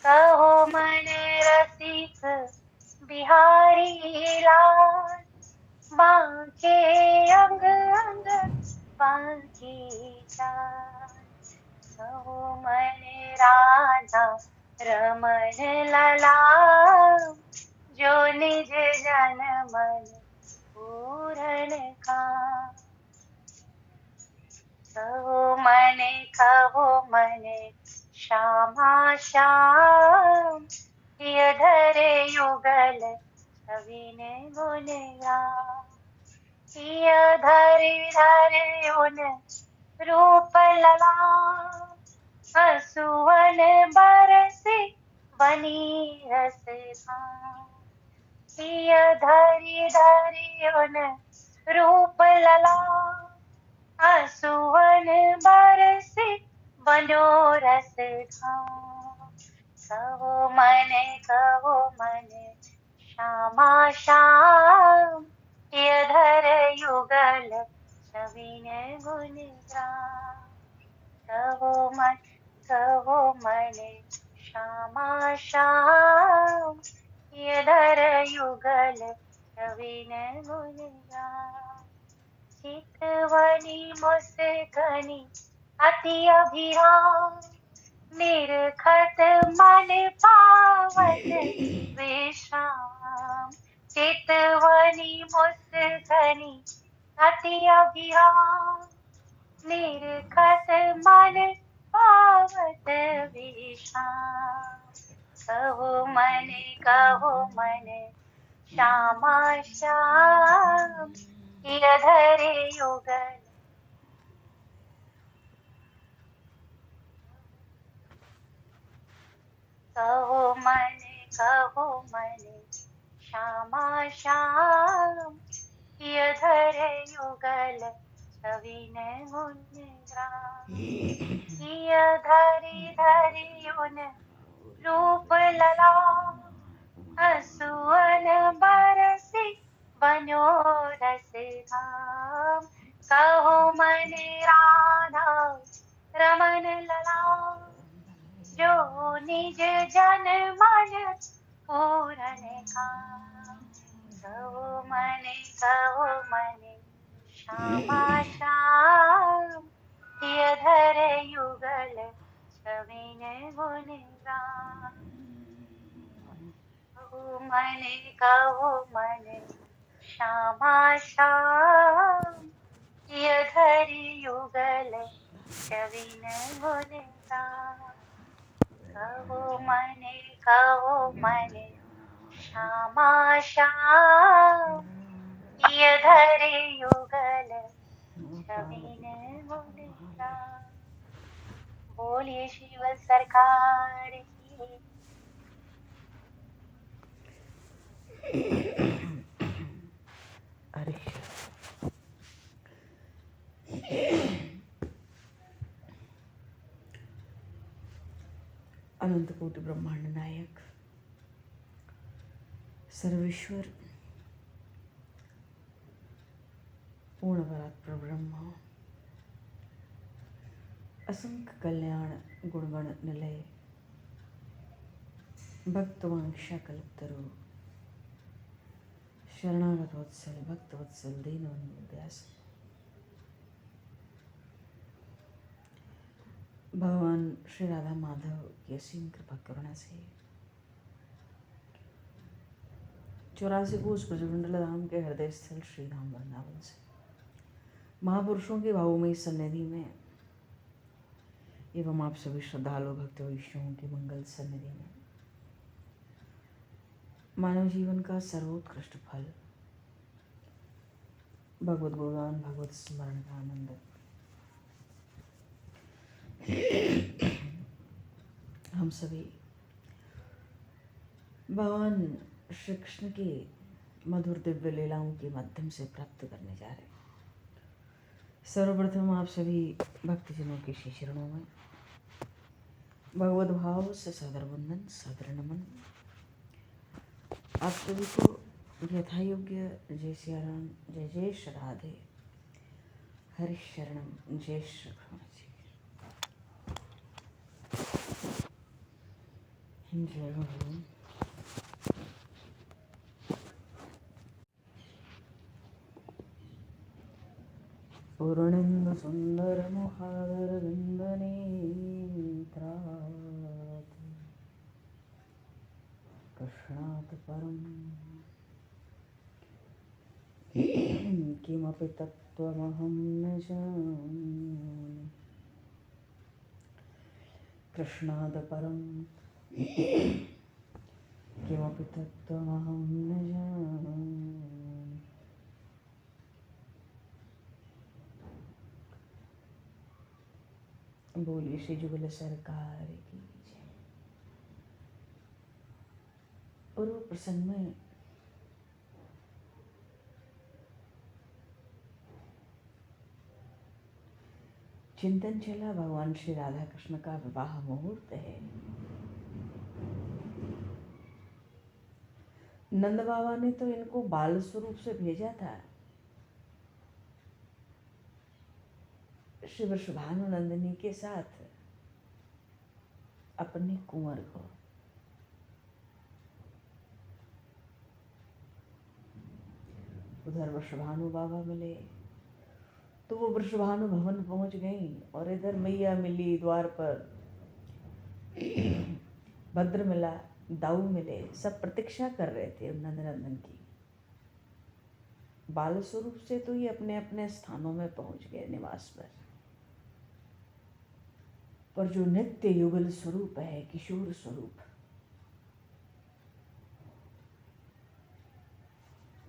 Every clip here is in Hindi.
कहो मन रसिक बिहारी लाल, बांके अंग अंग बांकी चाल। कहो मन राधा रमन लला, जो निज जन मन पूरन का। कहो मने श्यामा श्याम, ये धरे युगल छविन गुण गाम। ये धरि उन रूप ललाम, हसुवन बरसी बनी रस धाम। ये धरि उन रूप ललाम, हसुवन बरसी बनो रस धाम। कहो मने श्यामा श्याम, ये धर युगल छविन गुण ग्राम। कहो मने श्यामा श्याम, ये धर युगल छविन गुण ग्राम। चितवनी मुस्कनी अति अभिराम, निरखत मन पावत विश्राम। चितवनी मुस्कनी अति अभिराम, निरखत मन पावत विश्राम। कहो मन श्यामा श्याम, ये धरे युगल। कहो मन श्यामा श्याम, ये धरे युगल छविन गुण ग्राम। ये धरि उन रूप ललाम, हसुवन बरसी बनो रस धाम। कहो मन राधा रमन ललाम, जो निज जन मन पूरन काम। कहो मन श्यामा श्याम, ये धर युगल छविन गुण गाम। कहो मन श्यामा श्याम, ये धर युगल छविन गुण गाम। कहो मन श्यामा श्याम, ये धर युगल छविन गुण गाम। बोलिए शिव सरकार की। अरे अनंत कोटि ब्रह्मांड नायक सर्वेश्वर पूर्ण परात्पर ब्रह्म, असंख्य कल्याण गुणगण निलय, भक्तवांशा कल्पतरु, शरणागत वत्सल भक्त वत्सल दीनबंधु दयास, भगवान श्री राधा माधव की असीम कृपा करुणा से 84 कोस ब्रजमंडल धाम के हृदय स्थल श्री राम वृंदावन से महापुरुषों की भावमयी सन्निधि में एवं आप सभी श्रद्धालु भक्त वैष्णवों की मंगल सन्निधि में मानव जीवन का सर्वोत्कृष्ट फल भगवत गुणगान भगवत स्मरण का आनंद हम सभी भगवान श्री कृष्ण की मधुर दिव्य लीलाओं के माध्यम से प्राप्त करने जा रहे हैं। सर्वप्रथम आप सभी भक्तजनों के श्री चरणों में भगवत भाव से सादर वंदन सादर नमन। आप सभी को यथायोग्य जय सिया राम, जय जय श्री राधे, हरि शरणम, जय श्री कृष्ण जी। जय भगवान। पूर्णेन्दु सुंदर मुखादर विंदनेत्रात् कृष्णात् परं किमपि तत्त्वमहं न जाने। कृष्णात् परं किमपि तत्त्वमहं न जाने। बोलिए श्री जुगल सरकार की जय। पूर्व प्रसंग में चिंतन चला भगवान श्री राधा कृष्ण का विवाह मुहूर्त है। नंद बाबा ने तो इनको बाल स्वरूप से भेजा था श्री वृषभानुनंदिनी के साथ अपने कुंवर को। उधर वृषभानु बाबा मिले तो वो वृषभानु भवन पहुंच गई और इधर मैया मिली द्वार पर, भद्र मिला, दाऊ मिले, सब प्रतीक्षा कर रहे थे नंदनंदन की। बाल स्वरूप से तो ये अपने अपने स्थानों में पहुंच गए निवास पर जो नित्य युगल स्वरूप है, किशोर स्वरूप,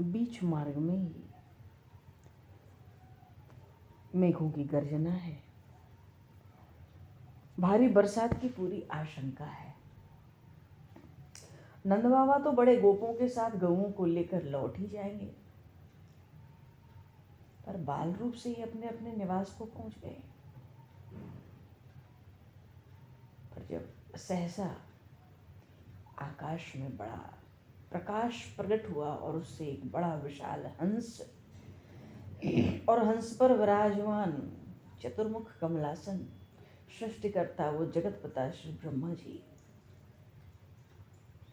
बीच मार्ग में ही मेघों की गर्जना है, भारी बरसात की पूरी आशंका है। नंद बाबा तो बड़े गोपों के साथ गऊओं को लेकर लौट ही जाएंगे, पर बाल रूप से ही अपने अपने निवास को पहुंच गए। पर जब सहसा आकाश में बड़ा प्रकाश प्रकट हुआ और उससे एक बड़ा विशाल हंस और हंस पर विराजमान चतुर्मुख कमलासन सृष्टिकर्ता वो जगतपिता श्री ब्रह्मा जी,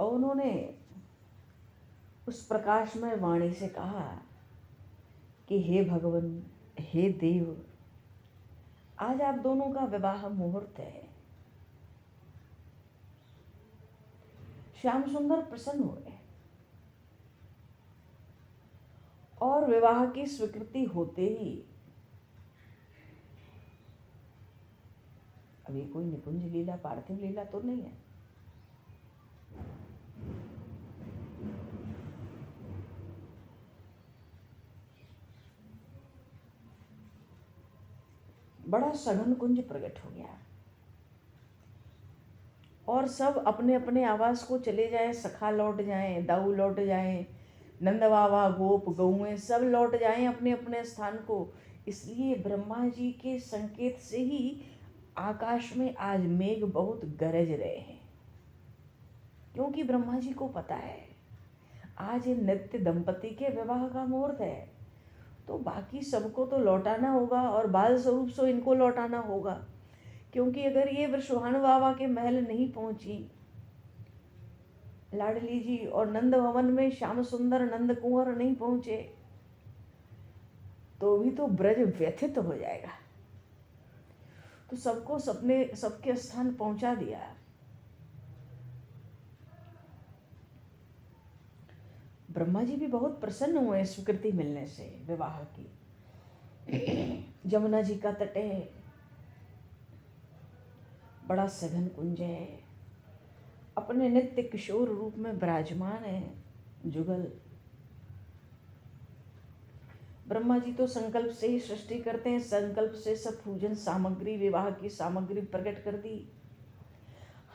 और उन्होंने उस प्रकाशमय वाणी से कहा कि हे भगवान, हे देव, आज आप दोनों का विवाह मुहूर्त है। श्याम सुंदर प्रसन्न हुए और विवाह की स्वीकृति होते ही, अभी कोई निकुंज लीला, पार्थिव लीला तो नहीं है, बड़ा सघन कुंज प्रकट हो गया और सब अपने अपने आवास को चले जाएं, सखा लौट जाएं, दाऊ लौट जाएं, नंद बाबा, गोप, गौएं सब लौट जाएं अपने अपने स्थान को। इसलिए ब्रह्मा जी के संकेत से ही आकाश में आज मेघ बहुत गरज रहे हैं, क्योंकि ब्रह्मा जी को पता है आज नित्य दंपति के विवाह का मुहूर्त है, तो बाकी सबको तो लौटाना होगा और बाल स्वरूप से इनको लौटाना होगा। क्योंकि अगर ये वृषभानु बाबा के महल नहीं पहुंची लाडली जी और नंद भवन में श्याम सुंदर नंद कुंवर नहीं पहुंचे, तो भी तो ब्रज व्यथित हो जाएगा। तो सबको सबके स्थान पहुंचा दिया। ब्रह्मा जी भी बहुत प्रसन्न हुए स्वीकृति मिलने से विवाह की। जमुना जी का तट है, बड़ा सघन कुंज है, अपने नित्य किशोर रूप में विराजमान है जुगल। ब्रह्मा जी तो संकल्प से ही सृष्टि करते हैं, संकल्प से सब पूजन सामग्री, विवाह की सामग्री प्रकट कर दी।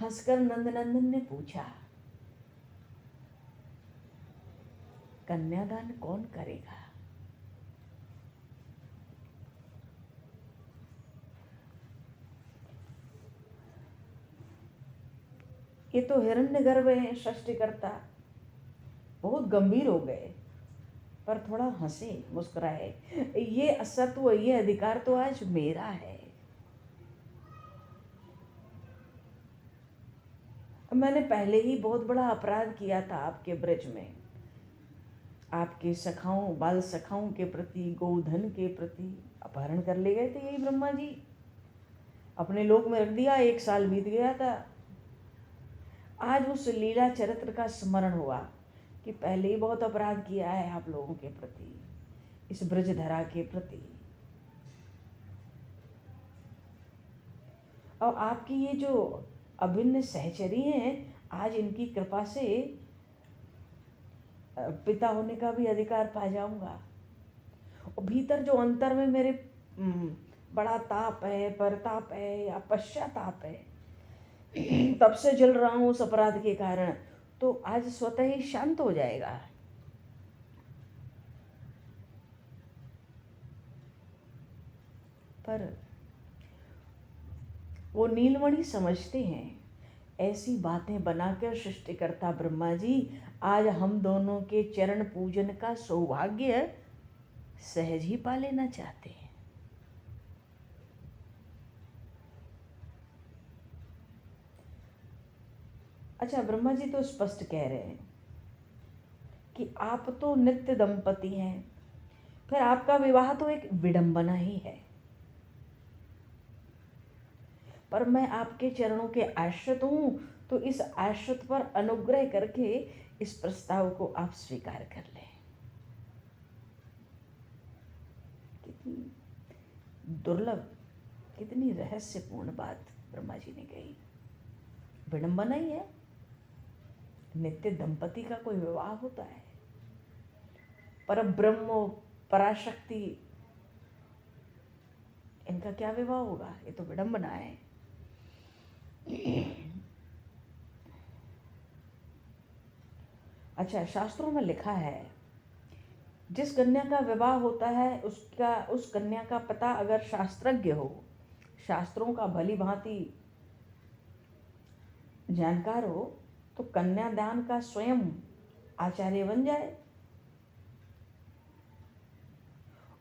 हंसकर नंदनंदन ने पूछा, कन्यादान कौन करेगा? ये तो हिरण्यगर्भ है सृष्टिकर्ता, बहुत गंभीर हो गए, पर थोड़ा हंसे मुस्कुराए। ये असत्व, ये अधिकार तो आज मेरा है। मैंने पहले ही बहुत बड़ा अपराध किया था आपके ब्रज में, आपके सखाओं, बाल सखाओं के प्रति, गोधन के प्रति अपहरण कर ले गए थे यही ब्रह्मा जी, अपने लोक में रख दिया। 1 साल बीत गया था। आज उस लीला चरित्र का स्मरण हुआ कि पहले ही बहुत अपराध किया है आप लोगों के प्रति, इस ब्रजधरा के प्रति। और आपकी ये जो अभिन्न सहचरी हैं, आज इनकी कृपा से पिता होने का भी अधिकार पा जाऊंगा। और भीतर जो अंतर में मेरे बड़ा ताप है, परताप है या पश्चाताप है, तब से जल रहा हूँ उस अपराध के कारण, तो आज स्वतः ही शांत हो जाएगा। पर वो नीलमणि समझते हैं, ऐसी बातें बनाकर सृष्टिकर्ता ब्रह्मा जी आज हम दोनों के चरण पूजन का सौभाग्य सहज ही पा लेना चाहते हैं। अच्छा, ब्रह्मा जी तो स्पष्ट कह रहे हैं कि आप तो नित्य दंपति हैं, फिर आपका विवाह तो एक विडंबना ही है, पर मैं आपके चरणों के आश्रित हूं, तो इस आश्रित पर अनुग्रह करके इस प्रस्ताव को आप स्वीकार कर लें। कितनी दुर्लभ, कितनी रहस्यपूर्ण बात ब्रह्मा जी ने कही। विडंबना ही है, नित्य दंपति का कोई विवाह होता है? पर ब्रह्म, पराशक्ति, इनका क्या विवाह होगा? ये तो विडंबना है। अच्छा, शास्त्रों में लिखा है, जिस कन्या का विवाह होता है उस कन्या का पिता अगर शास्त्रज्ञ हो, शास्त्रों का भली भांति जानकार हो, तो कन्यादान का स्वयं आचार्य बन जाए,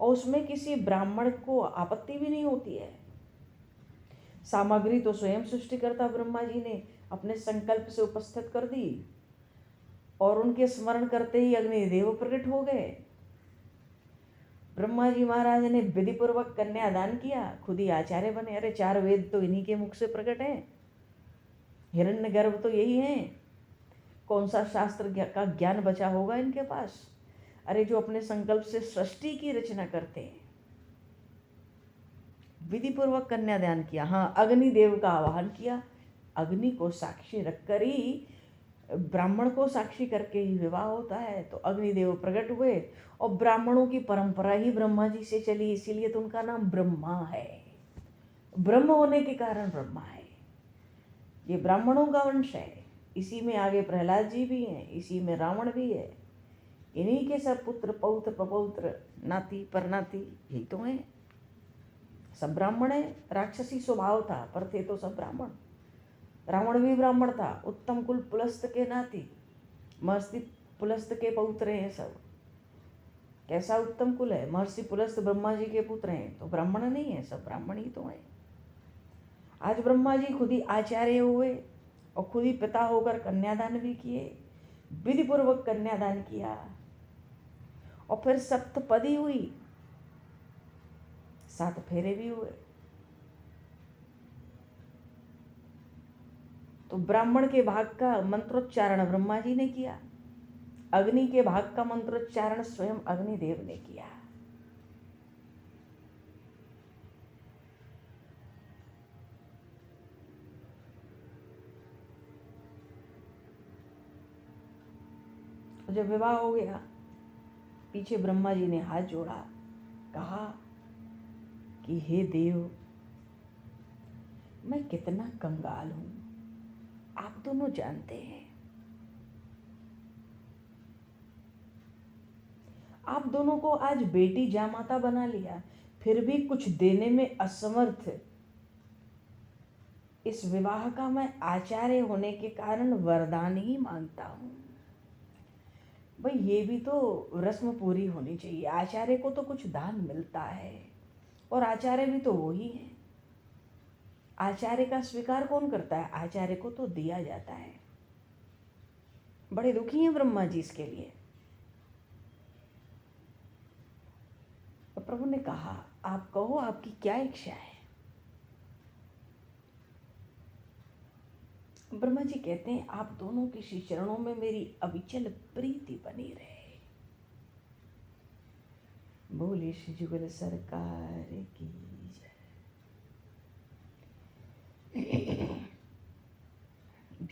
और उसमें किसी ब्राह्मण को आपत्ति भी नहीं होती है। सामग्री तो स्वयं सृष्टिकर्ता ब्रह्मा जी ने अपने संकल्प से उपस्थित कर दी, और उनके स्मरण करते ही अग्निदेव प्रकट हो गए। ब्रह्मा जी महाराज ने विधि पूर्वक कन्यादान किया, खुद ही आचार्य बने। अरे 4 वेद तो इन्हीं के मुख से प्रकट हैं, हिरण्य गर्भ तो यही है, कौन सा शास्त्र का ज्ञान बचा होगा इनके पास? अरे जो अपने संकल्प से सृष्टि की रचना करते हैं, विधि पूर्वक कन्यादान किया। हाँ, अग्निदेव का आवाहन किया, अग्नि को साक्षी रखकर ही, ब्राह्मण को साक्षी करके ही विवाह होता है। तो अग्निदेव प्रकट हुए, और ब्राह्मणों की परंपरा ही ब्रह्मा जी से चली, इसीलिए तो उनका नाम ब्रह्मा है। ब्रह्म होने के कारण ब्रह्मा है, ये ब्राह्मणों का वंश है। इसी में आगे प्रहलाद जी भी हैं, इसी में रावण भी है, इन्हीं के सब पुत्र पौत्र प्रपौत्र नाती परनाती यही तो हैं, सब ब्राह्मण है। राक्षसी स्वभाव था, पर थे तो सब ब्राह्मण। रावण भी ब्राह्मण था, उत्तम कुल पुलस्त के नाती, महर्षि पुलस्त के पौत्र हैं सब। कैसा उत्तम कुल है? महर्षि पुलस्त ब्रह्मा जी के पुत्र हैं, तो ब्राह्मण नहीं है, सब ब्राह्मण ही तो हैं। आज ब्रह्मा जी खुद ही आचार्य हुए, और खुद ही पिता होकर कन्यादान भी किए, विधि पूर्वक कन्यादान किया, और फिर सप्तपदी हुई, 7 फेरे भी हुए। तो ब्राह्मण के भाग का मंत्रोच्चारण ब्रह्मा जी ने किया, अग्नि के भाग का मंत्रोच्चारण स्वयं अग्निदेव ने किया। जब विवाह हो गया, पीछे ब्रह्मा जी ने हाथ जोड़ा, कहा कि हे देव, मैं कितना कंगाल हूं, आप दोनों जानते हैं। आप दोनों को आज बेटी जामाता बना लिया, फिर भी कुछ देने में असमर्थ इस विवाह का मैं आचार्य होने के कारण वरदान ही मांगता हूं। भाई, ये भी तो रस्म पूरी होनी चाहिए। आचार्य को तो कुछ दान मिलता है, और आचार्य भी तो वही है। आचार्य का स्वीकार कौन करता है? आचार्य को तो दिया जाता है। बड़े दुखी हैं ब्रह्मा जी इसके लिए। तो प्रभु ने कहा, आप कहो आपकी क्या इच्छा है। ब्रह्मा जी कहते हैं, आप दोनों के श्री चरणों में मेरी अविचल प्रीति बनी रहे। बोले श्री जुगल सरकार की जय।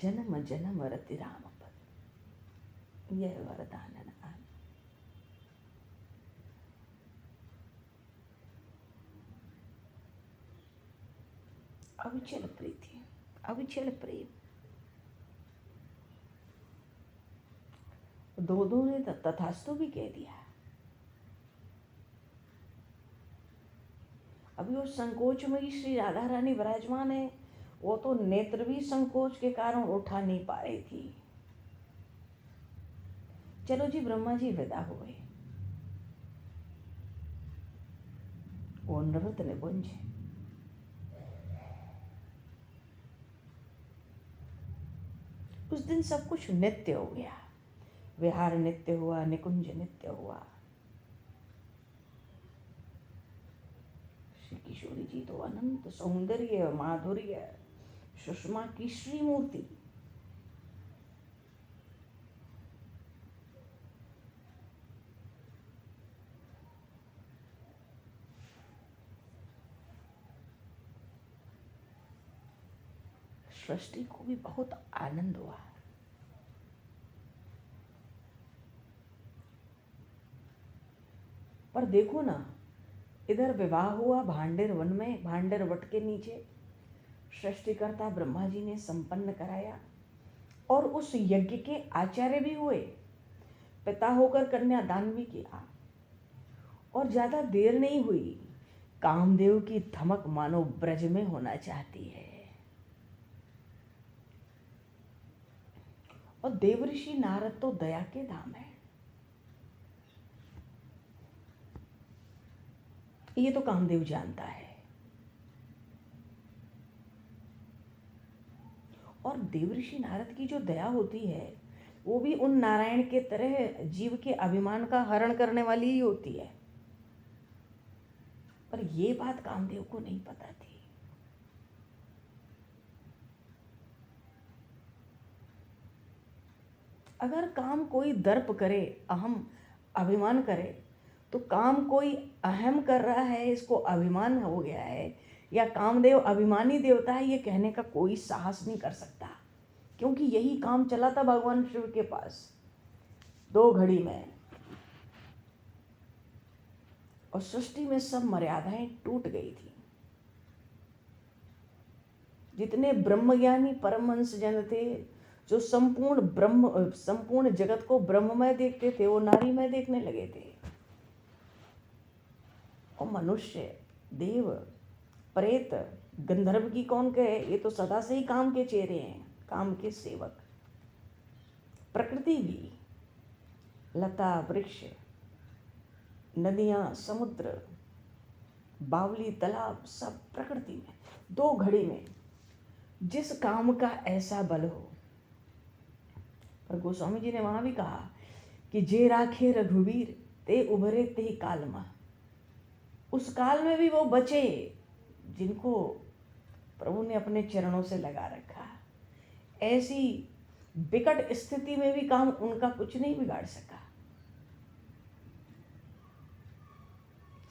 जन्म जन्म रति राम पद, यह वरदान आन। अविचल प्रीति, अविचल प्रेम। दो ने तथास्तु भी कह दिया। अभी वो संकोच में ही श्री राधा रानी विराजमान है, वो तो नेत्र भी संकोच के कारण उठा नहीं पा रही थी। चलो जी, ब्रह्मा जी विदा हुए। वो नृत निकुंज, उस दिन सब कुछ नित्य हो गया। विहार नित्य हुआ, निकुंज नित्य हुआ। श्री किशोरी जी तो अनंत सौंदर्य माधुर्य, सुषमा की श्री मूर्ति। सृष्टि को भी बहुत आनंद हुआ। पर देखो ना, इधर विवाह हुआ भांडेर वन में, भांडेर वट के नीचे सृष्टिकर्ता ब्रह्मा जी ने संपन्न कराया, और उस यज्ञ के आचार्य भी हुए, पिता होकर कन्यादान भी किया। और ज्यादा देर नहीं हुई, कामदेव की धमक मानो ब्रज में होना चाहती है। और देवऋषि नारद तो दया के धाम है। ये तो कामदेव जानता है। और देवऋषि नारद की जो दया होती है, वो भी उन नारायण के तरह जीव के अभिमान का हरण करने वाली ही होती है। पर ये बात कामदेव को नहीं पता थी। अगर काम कोई दर्प करे, अहम अभिमान करे, तो काम कोई अहम कर रहा है, इसको अभिमान हो गया है, या कामदेव अभिमानी देवता है, ये कहने का कोई साहस नहीं कर सकता। क्योंकि यही काम चला था भगवान शिव के पास 2 घड़ी में, और सृष्टि में सब मर्यादाएं टूट गई थी। जितने ब्रह्मज्ञानी परमहंस जन थे, जो संपूर्ण जगत को ब्रह्ममय देखते थे, वो नारीमय देखने लगे थे। और मनुष्य, देव, प्रेत, गंधर्व की कौन कहे, ये तो सदा से ही काम के चेहरे हैं, काम के सेवक। प्रकृति भी, लता वृक्ष, नदियां, समुद्र, बावली, तालाब, सब प्रकृति में 2 घड़ी में जिस काम का ऐसा बल हो। पर गोस्वामी जी ने वहां भी कहा कि जे राखे रघुवीर ते उभरे ते कालमा। उस काल में भी वो बचे जिनको प्रभु ने अपने चरणों से लगा रखा। ऐसी विकट स्थिति में भी काम उनका कुछ नहीं बिगाड़ सका।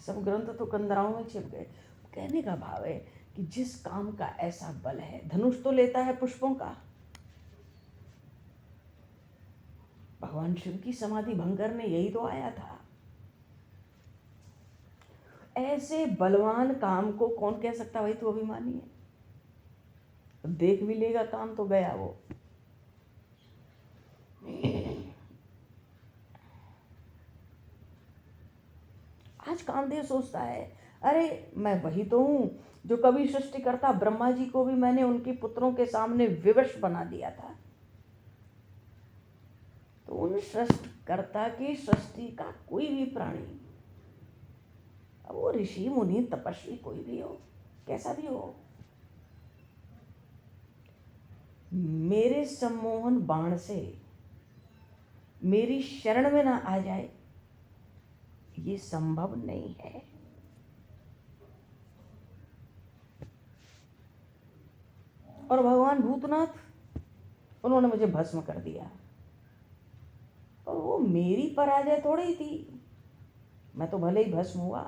सब ग्रंथ तो कंदराओं में छिप गए। कहने का भाव है कि जिस काम का ऐसा बल है, धनुष तो लेता है पुष्पों का। भगवान शिव की समाधि भंग करने यही तो आया था। ऐसे बलवान काम को कौन कह सकता, भाई तू अभिमानी है। देख भी लेगा काम तो गया वो। आज कामदेव सोचता है, अरे मैं वही तो हूं जो कभी सृष्टिकर्ता ब्रह्मा जी को भी मैंने उनके पुत्रों के सामने विवश बना दिया था। तो उन सृष्टिकर्ता की सृष्टि का कोई भी प्राणी, अब वो ऋषि मुनि तपस्वी कोई भी हो, कैसा भी हो, मेरे सम्मोहन बाण से मेरी शरण में ना आ जाए, ये संभव नहीं है। और भगवान भूतनाथ, उन्होंने मुझे भस्म कर दिया, और वो मेरी पराजय थोड़ी थी, मैं तो भले ही भस्म हुआ।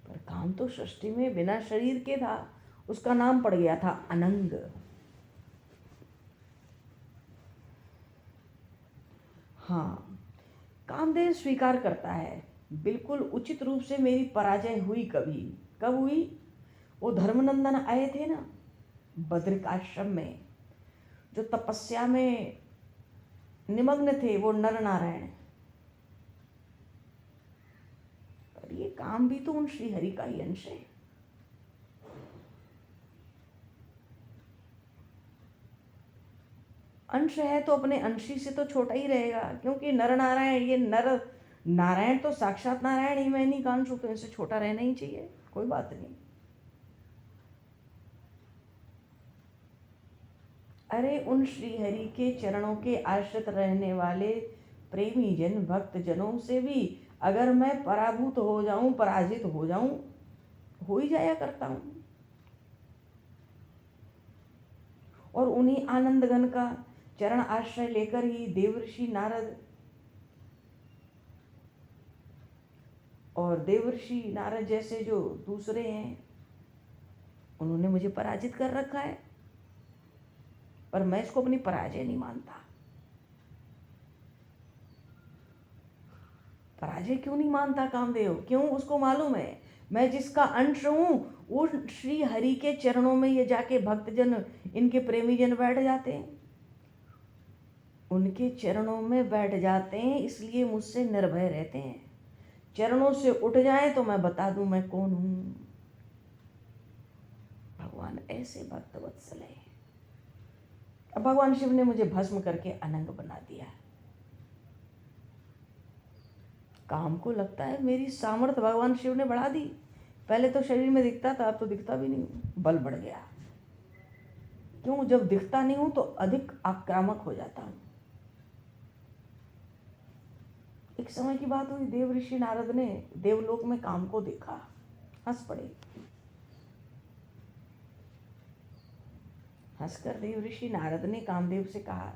पर काम तो सृष्टि में बिना शरीर के था, उसका नाम पड़ गया था अनंग। हाँ, कामदेव स्वीकार करता है, बिल्कुल उचित रूप से मेरी पराजय हुई। कभी कब हुई? वो धर्मनंदन आए थे ना बद्रिक आश्रम में, जो तपस्या में निमग्न थे, वो नर नारायण। और ये काम भी तो उन श्री हरि का ही अंश है। अंश है तो अपने अंशी से तो छोटा ही रहेगा, क्योंकि नर नारायण, ये नर नारायण तो साक्षात नारायण ही, मैं इन्हीं का अंश हूं, तो इनसे छोटा रहना ही चाहिए, कोई बात नहीं। अरे उन श्री हरि के चरणों के आश्रित रहने वाले प्रेमी जन, भक्त जनों से भी अगर मैं पराभूत हो जाऊं, पराजित हो जाऊं, हो ही जाया करता हूं। और उन्हीं आनंदगण का चरण आश्रय लेकर ही देवर्षि नारद, और देवर्षि नारद जैसे जो दूसरे हैं, उन्होंने मुझे पराजित कर रखा है, पर मैं इसको अपनी पराजय नहीं मानता। पराजय क्यों नहीं मानता कामदेव? क्यों? उसको मालूम है मैं जिसका अंश हूं, वो श्री हरि के चरणों में ये जाके भक्तजन, इनके प्रेमी जन बैठ जाते हैं, उनके चरणों में बैठ जाते हैं, इसलिए मुझसे निर्भय रहते हैं। चरणों से उठ जाए तो मैं बता दूं मैं कौन हूं। भगवान ऐसे भक्त वत्सल है। अब भगवान शिव ने मुझे भस्म करके अनंग बना दिया। काम को लगता है मेरी सामर्थ्य भगवान शिव ने बढ़ा दी। पहले तो शरीर में दिखता था, अब तो दिखता भी नहीं, बल बढ़ गया। क्यों? जब दिखता नहीं हूं तो अधिक आक्रामक हो जाता हूं। एक समय की बात हुई, देव ऋषि नारद ने देवलोक में काम को देखा, हंस पड़े। हंसकर देव ऋषि नारद ने कामदेव से कहा,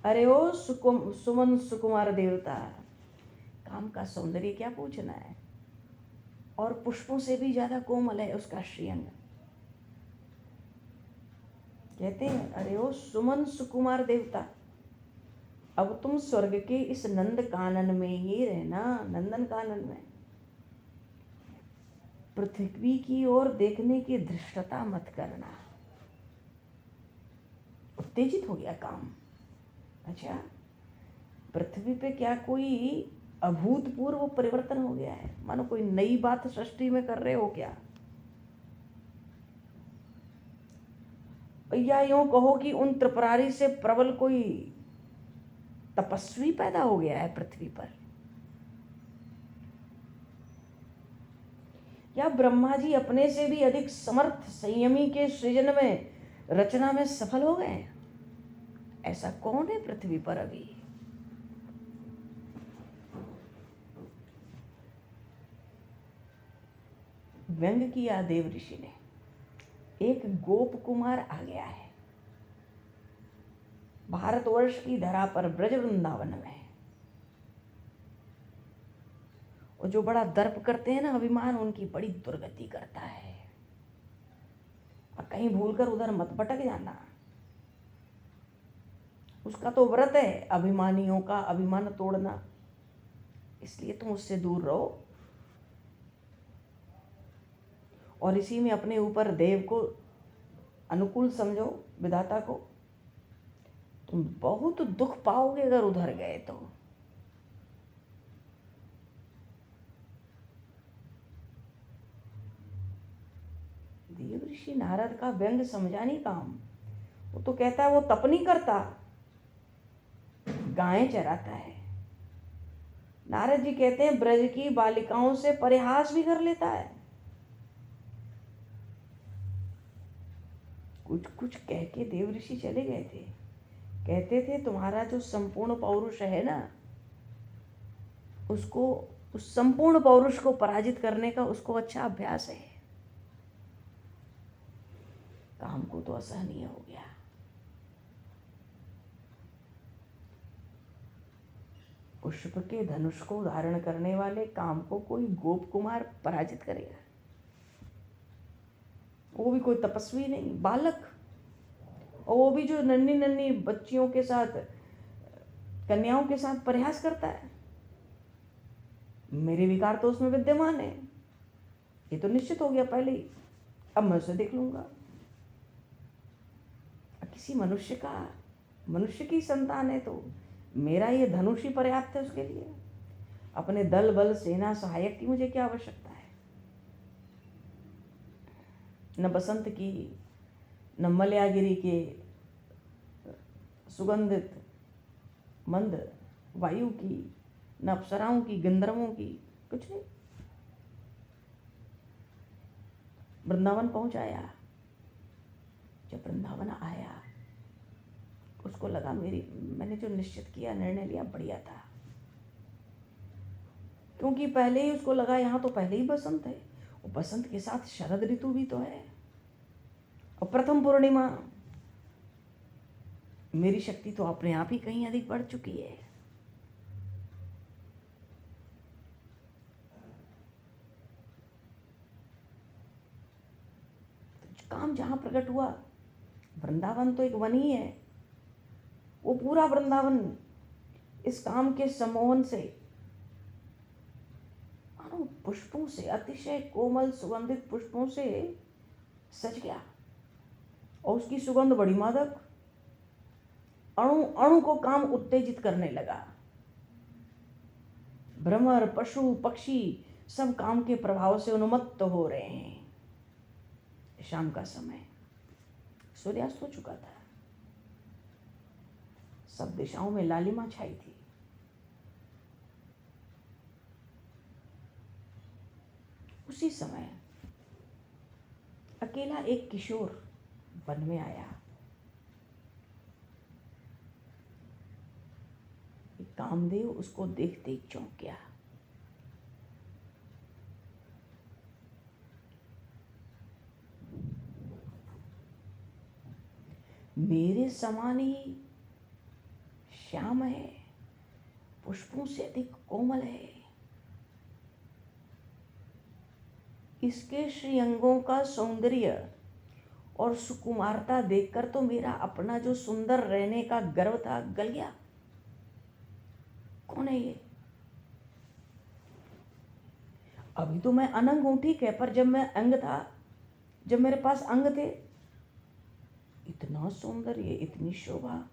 अरे ओ सुमन सुकुमार देवता, काम का सौंदर्य क्या पूछना है, और पुष्पों से भी ज्यादा कोमल है उसका श्रीअंग। कहते हैं, अरे ओ सुमन सुकुमार देवता, अब तुम स्वर्ग के इस नंद कानन में ही रहना, नंदन कानन में। पृथ्वी की ओर देखने की धृष्टता मत करना। उत्तेजित हो गया काम। अच्छा, पृथ्वी पे क्या कोई अभूतपूर्व परिवर्तन हो गया है? मानो कोई नई बात सृष्टि में कर रहे हो क्या? या यूं कहो कि उन त्रिपुरारी से प्रबल कोई तपस्वी पैदा हो गया है पृथ्वी पर, या ब्रह्मा जी अपने से भी अधिक समर्थ संयमी के सृजन में, रचना में सफल हो गए? ऐसा कौन है पृथ्वी पर अभी? व्यंग किया देव ऋषि ने। एक गोप कुमार आ गया है भारतवर्ष की धरा पर, ब्रज वृंदावन में, और जो बड़ा दर्प करते हैं ना, अभिमान, उनकी बड़ी दुर्गति करता है। और कहीं भूलकर उधर मत भटक जाना। उसका तो व्रत है अभिमानियों का अभिमान तोड़ना, इसलिए तुम उससे दूर रहो। और इसी में अपने ऊपर देव को अनुकूल समझो, विधाता को। तुम बहुत दुख पाओगे अगर उधर गए तो। देव ऋषि नारद का व्यंग समझा नहीं काम। वो तो कहता है वो तप नहीं करता, गायें चराता है। नारद जी कहते हैं ब्रज की बालिकाओं से परिहास भी कर लेता है। कुछ कुछ कह के देव ऋषि चले गए थे। कहते थे तुम्हारा जो संपूर्ण पौरुष है ना, उसको, उस संपूर्ण पौरुष को पराजित करने का उसको अच्छा अभ्यास है। काम को तो असहनीय हो गया। पुष्प के धनुष को धारण करने वाले काम को कोई गोप कुमार पराजित करेगा? वो भी कोई तपस्वी नहीं, बालक, और वो भी जो नन्ही नन्ही बच्चियों के साथ, कन्याओं के साथ प्रयास करता है। मेरे विकार तो उसमें विद्यमान है, ये तो निश्चित हो गया पहले ही, अब मैं उसे देख लूंगा। किसी मनुष्य की संतान है तो मेरा ये धनुष ही पर्याप्त है उसके लिए। अपने दल बल सेना सहायक की मुझे क्या आवश्यकता है? न बसंत की, न मलयागिरी के सुगंधित मंद वायु की, न अप्सराओं की, गंधर्वों की, कुछ नहीं। वृंदावन पहुंचाया। जब वृंदावन आया, उसको लगा मैंने जो निश्चित किया, निर्णय लिया, बढ़िया था। क्योंकि पहले ही उसको लगा यहाँ तो पहले ही बसंत है, और बसंत के साथ शरद ऋतु भी तो है, और प्रथम पूर्णिमा, मेरी शक्ति तो अपने आप ही कहीं अधिक बढ़ चुकी है। तो काम जहां प्रकट हुआ, वृंदावन तो एक वन ही है, वो पूरा वृंदावन इस काम के सम्मोहन से, पुष्पों से, अतिशय कोमल सुगंधित पुष्पों से सज गया। और उसकी सुगंध बड़ी मादक, अणु अणु को काम उत्तेजित करने लगा। भ्रमर, पशु, पक्षी सब काम के प्रभाव से उन्मत्त हो रहे हैं। शाम का समय, सूर्यास्त हो चुका था, सब दिशाओं में लालिमा छाई थी। उसी समय अकेला एक किशोर वन में आया। कामदेव उसको देखते ही चौंक गया। मेरे समान ही श्याम है, पुष्पों से अधिक कोमल है, इसके श्रीअंगों का सौंदर्य और सुकुमारता देखकर तो मेरा अपना जो सुंदर रहने का गर्व था गल गया। कौन है ये? अभी तो मैं अनंग हूं, ठीक है, पर जब मैं अंग था, जब मेरे पास अंग थे, इतना सौंदर्य, इतनी शोभा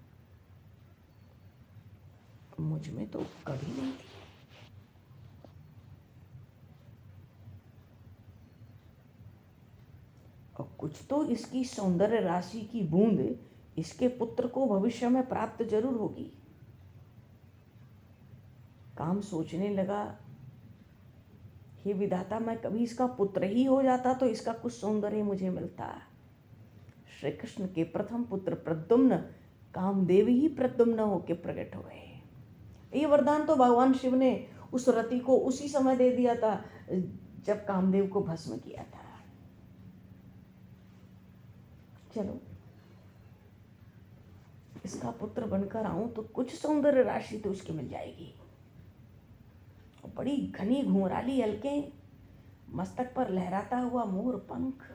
मुझ में तो कभी नहीं थी। और कुछ तो इसकी सौंदर्य राशि की बूंद इसके पुत्र को भविष्य में प्राप्त जरूर होगी। काम सोचने लगा, हे विधाता, मैं कभी इसका पुत्र ही हो जाता तो इसका कुछ सौंदर्य मुझे मिलता। श्री कृष्ण के प्रथम पुत्र प्रद्युम्न, कामदेव ही प्रद्युम्न होके प्रकट हुए। ये वरदान तो भगवान शिव ने उस रति को उसी समय दे दिया था जब कामदेव को भस्म किया था। चलो, इसका पुत्र बनकर आऊं तो कुछ सौंदर्य राशि तो उसकी मिल जाएगी। और बड़ी घनी घुंघराली अलकें, मस्तक पर लहराता हुआ मोर पंख,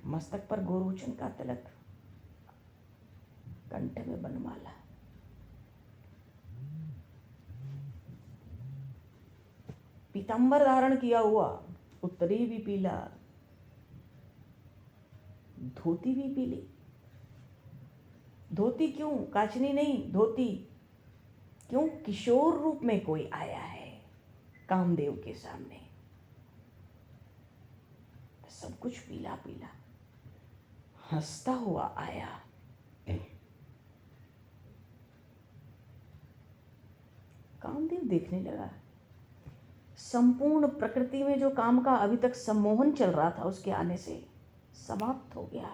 मस्तक पर गोरोचन का तिलक, कंठ में बनमाला, पीतांबर धारण किया हुआ, उत्तरी भी पीला, धोती भी पीली। धोती क्यों? काचनी नहीं, धोती क्यों? किशोर रूप में कोई आया है कामदेव के सामने। सब कुछ पीला पीला, हंसता हुआ आया। कामदेव देखने लगा, संपूर्ण प्रकृति में जो काम का अभी तक सम्मोहन चल रहा था उसके आने से समाप्त हो गया।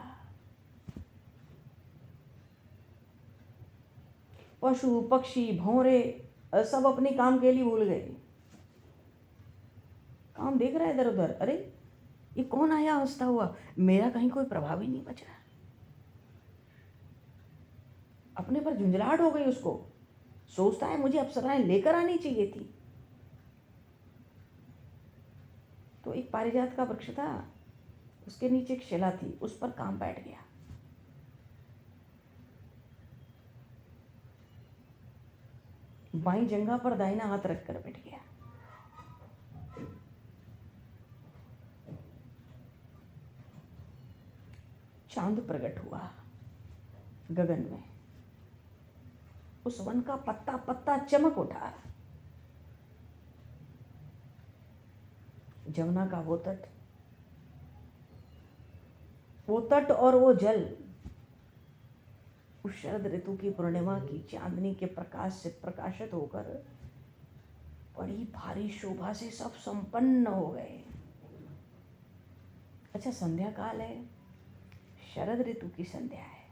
पशु पक्षी भौरे सब अपने काम के लिए भूल गए। काम देख रहा है इधर उधर, अरे ये कौन आया हंसता हुआ, मेरा कहीं कोई प्रभाव ही नहीं बचा। अपने पर झुंझलाहट हो गई उसको, सोचता है मुझे अप्सराएं लेकर आनी चाहिए थी। तो एक पारिजात का वृक्ष था, उसके नीचे एक शिला थी, उस पर काम बैठ गया। बाईं जंघा पर दाहिना हाथ रखकर बैठ गया। चांद प्रकट हुआ गगन में, उस वन का पत्ता पत्ता चमक उठा। जमुना का वो तट और वो जल उस शरद ऋतु की पूर्णिमा की चांदनी के प्रकाश से प्रकाशित होकर बड़ी भारी शोभा से सब संपन्न हो गए। अच्छा, संध्या काल है, शरद ऋतु की संध्या है।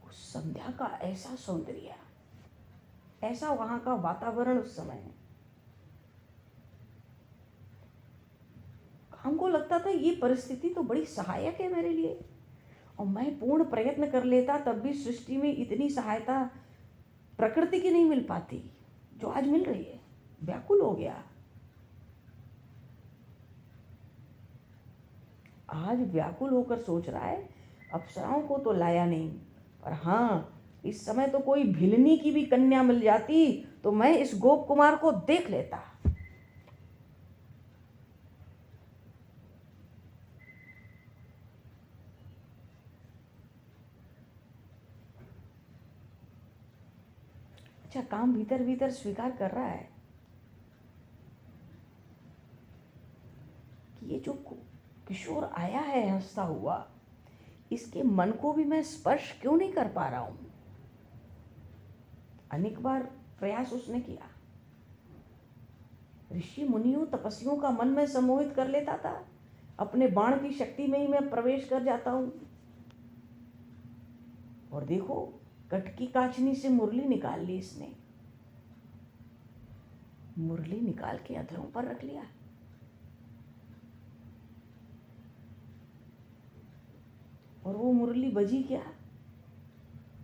उस संध्या का ऐसा सौंदर्य, ऐसा वहां का वातावरण उस समय, हमको लगता था ये परिस्थिति तो बड़ी सहायक है मेरे लिए, और मैं पूर्ण प्रयत्न कर लेता तब भी सृष्टि में इतनी सहायता प्रकृति की नहीं मिल पाती जो आज मिल रही है। व्याकुल हो गया। आज व्याकुल होकर सोच रहा है अप्सराओं को तो लाया नहीं, पर हाँ, इस समय तो कोई भिलनी की भी कन्या मिल जाती तो मैं इस गोप कुमार को देख लेता। अच्छा, काम भीतर भीतर स्वीकार कर रहा है कि ये जो किशोर आया है हंसता हुआ, इसके मन को भी मैं स्पर्श क्यों नहीं कर पा रहा हूं। अनेक बार प्रयास उसने किया, ऋषि मुनियों तपस्वियों का मन में सम्मोहित कर लेता था, अपने बाण की शक्ति में ही मैं प्रवेश कर जाता हूं। और देखो, कटकी काचनी से मुरली निकाल ली इसने, मुरली निकाल के अधरों पर रख लिया। और वो मुरली बजी क्या,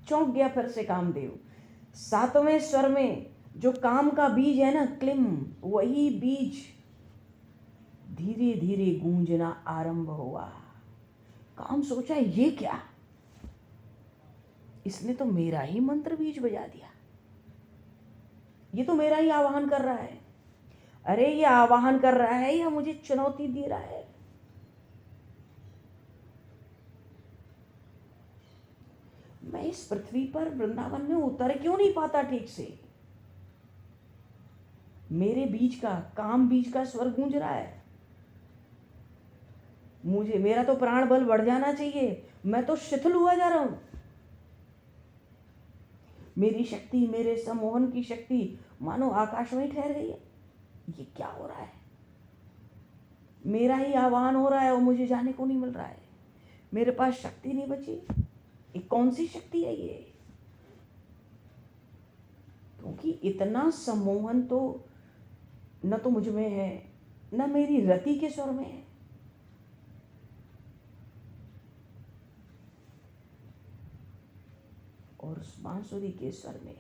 चौंक गया फिर से कामदेव। सातवें स्वर में जो काम का बीज है ना, क्लिम, वही बीज धीरे धीरे गूंजना आरंभ हुआ। काम सोचा ये क्या, इसने तो मेरा ही मंत्र बीज बजा दिया, ये तो मेरा ही आवाहन कर रहा है। अरे ये आवाहन कर रहा है या मुझे चुनौती दे रहा है। मैं इस पृथ्वी पर वृंदावन में उतर क्यों नहीं पाता ठीक से। मेरे बीज का, काम बीज का स्वर गूंज रहा है। मुझे, मेरा तो प्राण बल बढ़ जाना चाहिए, मैं तो शिथिल हुआ जा रहा हूं। मेरी शक्ति, मेरे सम्मोहन की शक्ति मानो आकाश में ठहर गई है। ये क्या हो रहा है, मेरा ही आह्वान हो रहा है और मुझे जाने को नहीं मिल रहा है। मेरे पास शक्ति नहीं बची। ये कौन सी शक्ति है ये, क्योंकि इतना सम्मोहन तो न तो मुझ में है, न मेरी रति के स्वर में है। और उस बांसुरी के स्वर में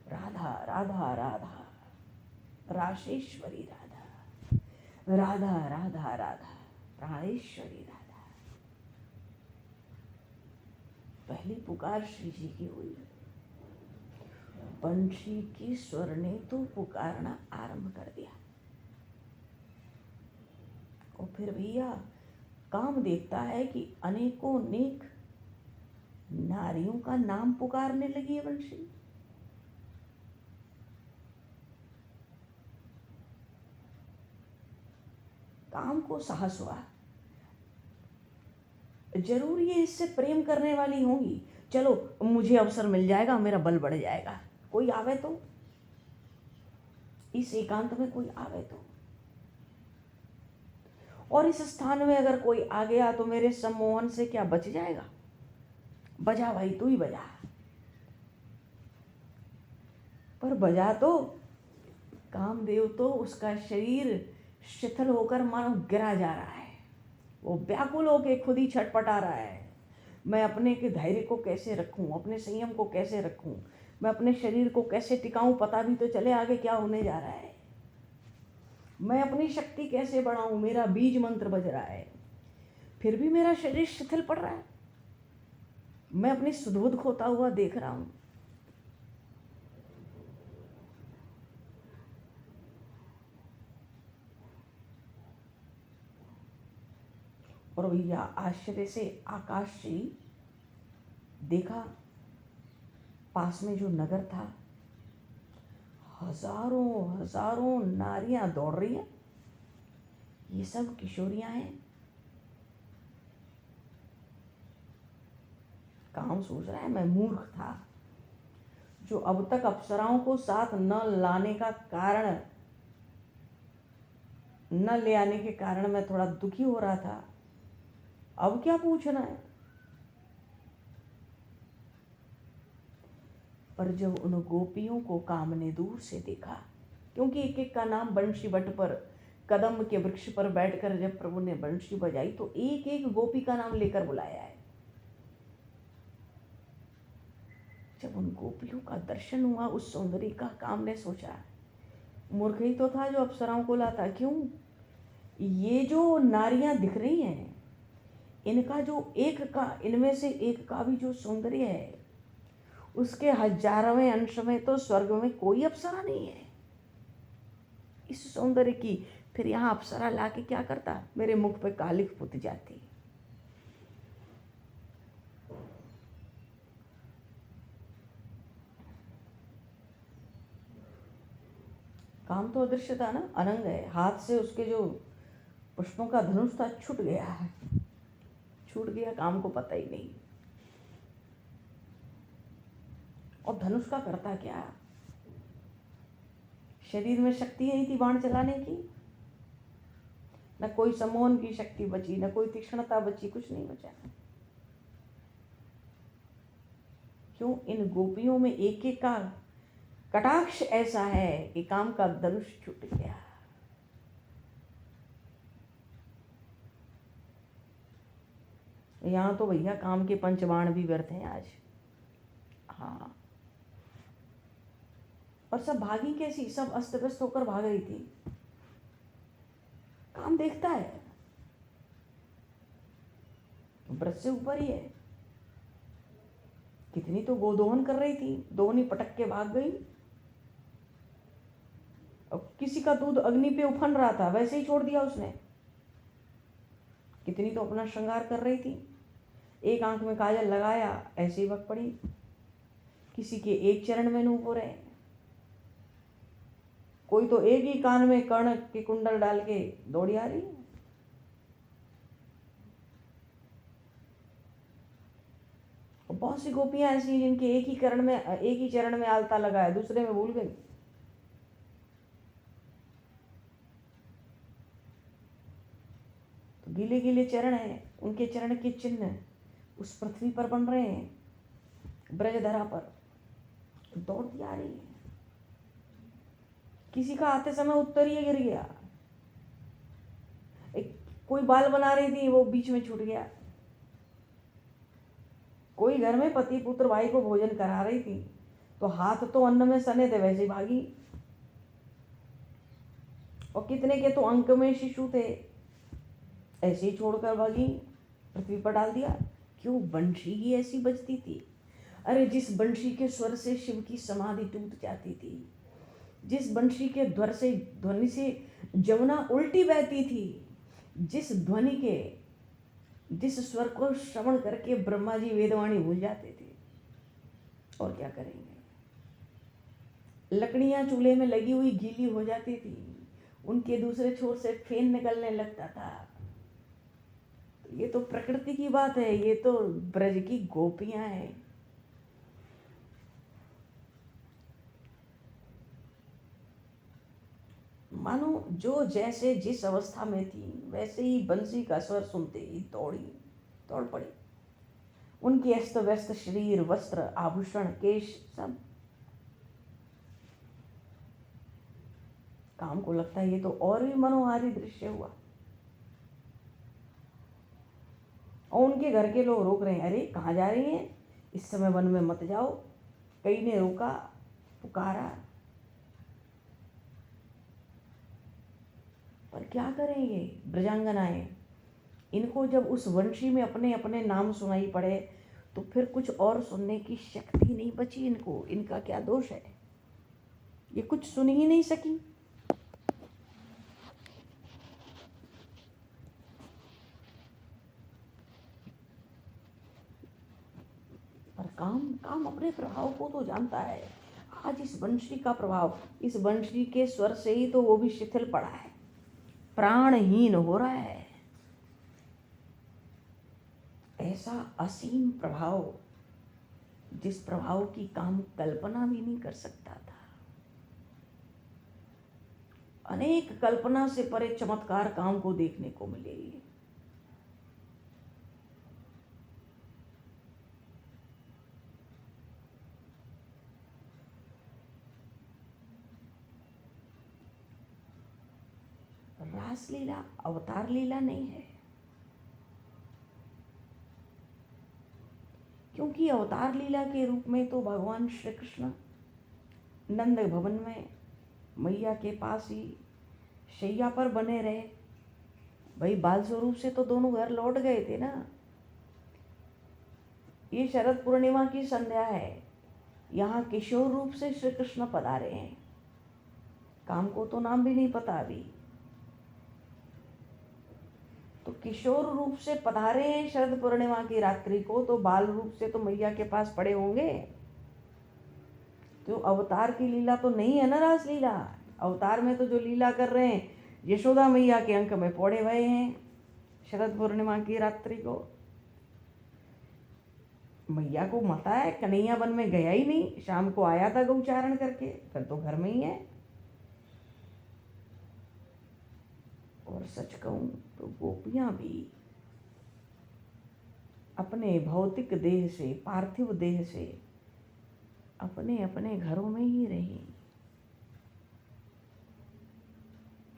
राधा राधा राधा, राशेश्वरी राधा, राधा राधा राधा, प्राणेश्वरी राधा। पहली पुकार श्री जी की हुई। बंशी की स्वर ने तो पुकारना आरंभ कर दिया। और फिर भैया काम देखता है कि अनेकों नेक नारियों का नाम पुकारने लगी है बंशी। काम को साहस हुआ, जरूर ये इससे प्रेम करने वाली होंगी, चलो मुझे अवसर मिल जाएगा, मेरा बल बढ़ जाएगा। कोई आवे तो, इस एकांत में कोई आवे तो, और इस स्थान में अगर कोई आ गया तो मेरे सम्मोहन से क्या बच जाएगा? बजा भाई, तू ही बजा। पर बजा तो कामदेव तो उसका शरीर शिथिल होकर मानो गिरा जा रहा है। वो व्याकुल होके खुद ही छटपटा रहा है, मैं अपने के धैर्य को कैसे रखूं, अपने संयम को कैसे रखूं, मैं अपने शरीर को कैसे टिकाऊं, पता भी तो चले आगे क्या होने जा रहा है, मैं अपनी शक्ति कैसे बढ़ाऊं, मेरा बीज मंत्र बज रहा है, फिर भी मेरा शरीर शिथिल पड़ रहा है, मैं अपनी सुधबुद्ध खोता हुआ देख रहा हूं। और भैया आश्चर्य से आकाश जी देखा, पास में जो नगर था, हजारों हजारों नारियां दौड़ रही हैं, ये सब किशोरियां हैं। काम सोच रहा है, मैं मूर्ख था जो अब तक अप्सराओं को साथ न लाने का कारण, न ले आने के कारण मैं थोड़ा दुखी हो रहा था, अब क्या पूछना है। पर जब उन गोपियों को काम ने दूर से देखा, क्योंकि एक एक का नाम बंशी बट पर कदम के वृक्ष पर बैठकर जब प्रभु ने बंशी बजाई तो एक एक गोपी का नाम लेकर बुलाया है। जब उन गोपियों का दर्शन हुआ, उस सौंदर्य का, काम ने सोचा मूर्ख ही तो था जो अप्सराओं को लाता। क्यों, ये जो नारियां दिख रही हैं, इनका जो एक का, इनमें से एक का भी जो सौंदर्य है, उसके हजारवें अंश में तो स्वर्ग में कोई अप्सरा नहीं है। इस सौंदर्य की फिर यहाँ अप्सरा लाके क्या करता, मेरे मुख पे कालिक पुत जाती। काम तो अदृश्य था ना, अनंग है, हाथ से उसके जो पुष्पों का धनुष था छूट गया है, छूट गया, काम को पता ही नहीं। और धनुष का करता क्या, शरीर में शक्ति नहीं थी बाण चलाने की, न कोई सम्मोहन की शक्ति बची, न कोई तीक्ष्णता बची, कुछ नहीं बचा। क्यों, इन गोपियों में एक एक का कटाक्ष ऐसा है कि काम का धनुष छूट गया। यहाँ तो भैया काम के पंचबाण भी व्यर्थ हैं आज। हाँ, और सब भागी कैसी, सब अस्त व्यस्त होकर भाग रही थी। काम देखता है, ब्रज से ऊपर ही है, कितनी तो गोदोहन कर रही थी, दोहनी पटक के भाग गई। और किसी का दूध अग्नि पे उफन रहा था, वैसे ही छोड़ दिया उसने। कितनी तो अपना श्रृंगार कर रही थी, एक आंख में काजल लगाया, ऐसे ही वक्त पड़ी। किसी के एक चरण में नूपुर है, कोई तो एक ही कान में कर्ण के कुंडल डाल के दौड़ी आ रही है। बहुत सी गोपियां ऐसी जिनके एक ही चरण में आलता लगा है, दूसरे में भूल गई। तो गीले गीले चरण हैं, उनके चरण के चिन्ह उस पृथ्वी पर बन रहे हैं, ब्रजधरा पर दौड़ती आ रही है। किसी का आते समय उत्तरीय गिर गया, कोई बाल बना रही थी, वो बीच में छूट गया। कोई घर में पति पुत्र भाई को भोजन करा रही थी, तो हाथ तो अन्न में सने थे, वैसे ही भागी। और कितने के तो अंक में शिशु थे, ऐसे ही छोड़कर भागी, पृथ्वी पर डाल दिया। क्यों, बंशी ही ऐसी बजती थी। अरे जिस बंशी के स्वर से शिव की समाधि टूट जाती थी, जिस बंशी के ध्वनि से जमुना उल्टी बहती थी, जिस स्वर को श्रवण करके ब्रह्मा जी वेदवाणी भूल जाते थे। और क्या करेंगे, लकड़ियां चूल्हे में लगी हुई गीली हो जाती थी, उनके दूसरे छोर से फेन निकलने लगता था। तो ये तो प्रकृति की बात है, ये तो ब्रज की गोपियां हैं। मानो जो जैसे जिस अवस्था में थी वैसे ही बंसी का स्वर सुनते ही दौड़ पड़ी। उनके अस्त व्यस्त शरीर, वस्त्र, आभूषण, केश सब काम को लगता है ये तो और भी मनोहारी दृश्य हुआ। और उनके घर के लोग रोक रहे हैं, अरे कहाँ जा रही हैं, इस समय वन में मत जाओ। कई ने रोका, पुकारा, पर क्या करेंगे ब्रजांगनाएं। इनको जब उस वंशी में अपने अपने नाम सुनाई पड़े तो फिर कुछ और सुनने की शक्ति नहीं बची इनको। इनका क्या दोष है, ये कुछ सुन ही नहीं सकी। पर काम अपने प्रभाव को तो जानता है। आज इस वंशी का प्रभाव, इस वंशी के स्वर से ही तो वो भी शिथिल पड़ा है, प्राणहीन हो रहा है। ऐसा असीम प्रभाव, जिस प्रभाव की काम कल्पना भी नहीं कर सकता था। अनेक कल्पना से परे चमत्कार काम को देखने को मिले। रासलीला अवतार लीला नहीं है, क्योंकि अवतार लीला के रूप में तो भगवान श्री कृष्ण नंद भवन में मैया के पास ही शैया पर बने रहे। भाई बाल स्वरूप से तो दोनों घर लौट गए थे ना। ये शरद पूर्णिमा की संध्या है, यहाँ किशोर रूप से श्री कृष्ण पधारे हैं। काम को तो नाम भी नहीं पता अभी, तो किशोर रूप से पधारे हैं शरद पूर्णिमा की रात्रि को, तो बाल रूप से तो मैया के पास पड़े होंगे। तो अवतार की लीला तो नहीं है ना रास लीला। अवतार में तो जो लीला कर रहे हैं यशोदा मैया के अंक में पौड़े हुए हैं शरद पूर्णिमा की रात्रि को। मैया को मता है कन्हैया वन में गया ही नहीं, शाम को आया था गौचारण करके, फिर तो घर में ही है। और सच कहूं तो गोपियां भी अपने भौतिक देह से, पार्थिव देह से अपने अपने घरों में ही रही।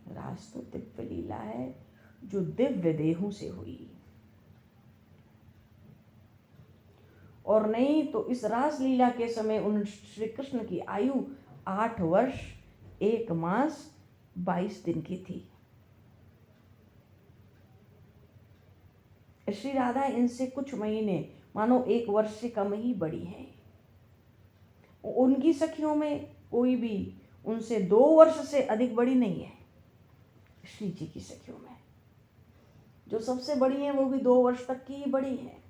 रास तो दिव्य लीला है जो दिव्य देहों से हुई, और नहीं तो इस रास लीला के समय उन श्री कृष्ण की आयु 8 वर्ष 1 मास 22 दिन की थी। श्री राधा इनसे कुछ महीने, मानो 1 वर्ष से कम ही बड़ी हैं। उनकी सखियों में कोई भी उनसे 2 वर्ष से अधिक बड़ी नहीं है। श्री जी की सखियों में जो सबसे बड़ी हैं वो भी 2 वर्ष तक की ही बड़ी हैं।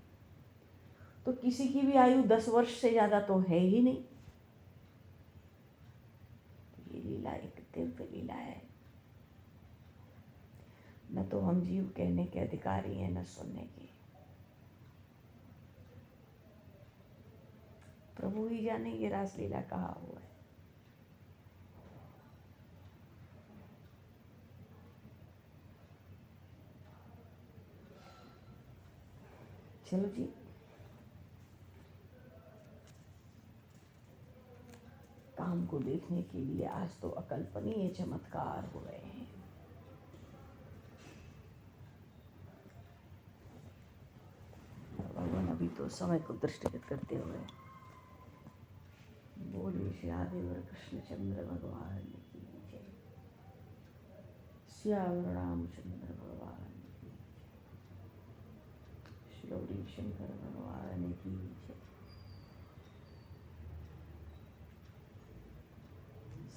तो किसी की भी आयु 10 वर्ष से ज्यादा तो है ही नहीं। ये लीला एक दिव्य लीला है। न तो हम जीव कहने के अधिकारी हैं, न सुनने के। प्रभु ही जाने ये रास लीला कहाँ हुआ है। चलो जी, काम को देखने के लिए आज तो अकल्पनीय चमत्कार हो रहे हैं। भगवान अभी तो समय को दृष्टिगत करते हुए बोले श्यादेवर कृष्णचंद्र भगवान की जय, श्यावर रामचंद्र भगवान की जय, श्री शंकर भगवान की जय।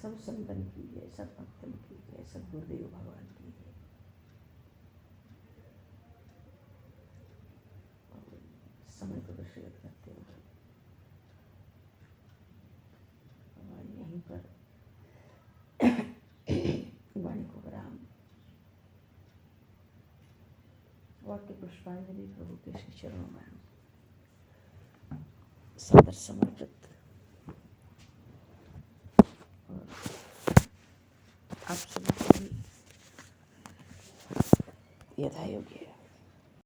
सब संतन की जय, सब भक्तन की जय, सब गुरुदेव भगवान की जय। समय को दृष्टिगत करते हुए यहीं पर वाणी को विराम। वाक्य पुष्पांजलि प्रभु के श्री चरणों में सादर समर्पित। आप सभी को भी यथा योग्य